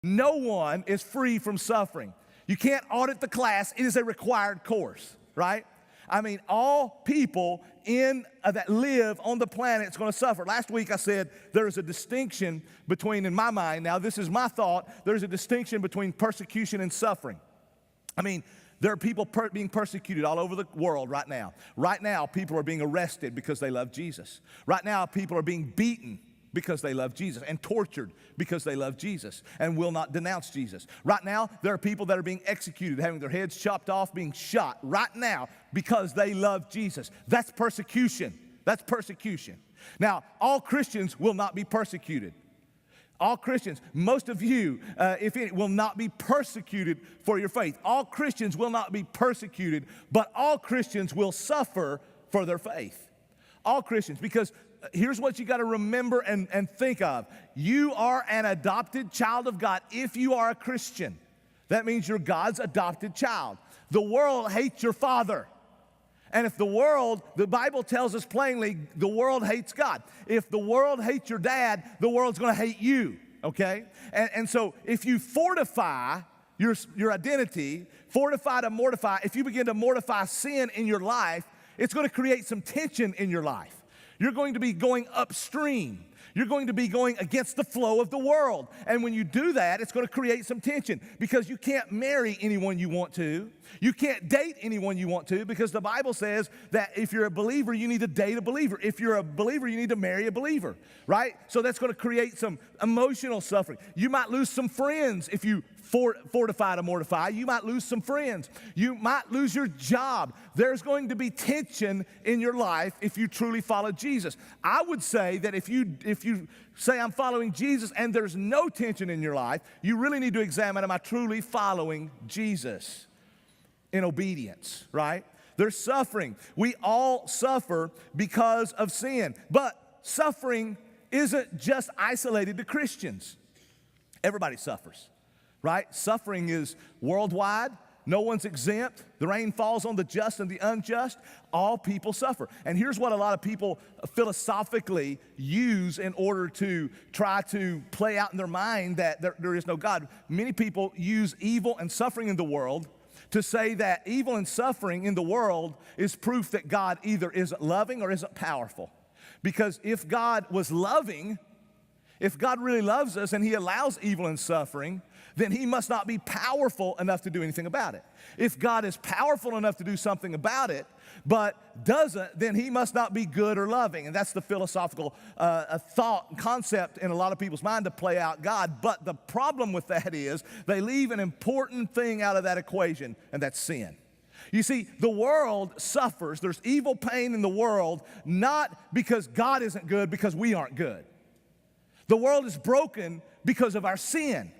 No one is free from suffering. You can't audit the class. It is a required course, right? I mean, all people that live on the planet is going to suffer. Last week I said there is a distinction between, in my mind, now this is my thought, there's a distinction between persecution and suffering. I mean, there are people being persecuted all over the world right now. Right now, people are being arrested because they love Jesus. Right now, people are being beaten because they love Jesus, and tortured because they love Jesus and will not denounce Jesus. Right now, there are people that are being executed, having their heads chopped off, being shot right now because they love Jesus. That's persecution. That's persecution. Now, all Christians will not be persecuted. All Christians, most of you, if any, will not be persecuted for your faith. All Christians will not be persecuted, but all Christians will suffer for their faith. All Christians, because here's what you got to remember and think of. You are an adopted child of God if you are a Christian. That means you're God's adopted child. The world hates your father. And if the Bible tells us plainly, the world hates God. If the world hates your dad, the world's going to hate you, okay? And so if you fortify your identity, fortify to mortify, if you begin to mortify sin in your life, it's going to create some tension in your life. You're going to be going upstream. You're going to be going against the flow of the world. And when you do that, it's going to create some tension because you can't marry anyone you want to. You can't date anyone you want to because the Bible says that if you're a believer, you need to date a believer. If you're a believer, you need to marry a believer, right? So that's going to create some emotional suffering. You might lose some friends if you fortify to mortify. You might lose some friends. You might lose your job. There's going to be tension in your life if you truly follow Jesus. I would say that if you say I'm following Jesus and there's no tension in your life, you really need to examine, am I truly following Jesus in obedience, right? There's suffering. We all suffer because of sin. But suffering isn't just isolated to Christians. Everybody suffers. Right? Suffering is worldwide. No one's exempt. The rain falls on the just and the unjust. All people suffer. And here's what a lot of people philosophically use in order to try to play out in their mind that there is no God. Many people use evil and suffering in the world to say that evil and suffering in the world is proof that God either isn't loving or isn't powerful. Because if God was loving, if God really loves us and He allows evil and suffering, then He must not be powerful enough to do anything about it. If God is powerful enough to do something about it, but doesn't, then He must not be good or loving. And that's the philosophical thought and concept in a lot of people's mind to play out God. But the problem with that is they leave an important thing out of that equation, and that's sin. You see, the world suffers. There's evil pain in the world, not because God isn't good, because we aren't good. The world is broken because of our sin.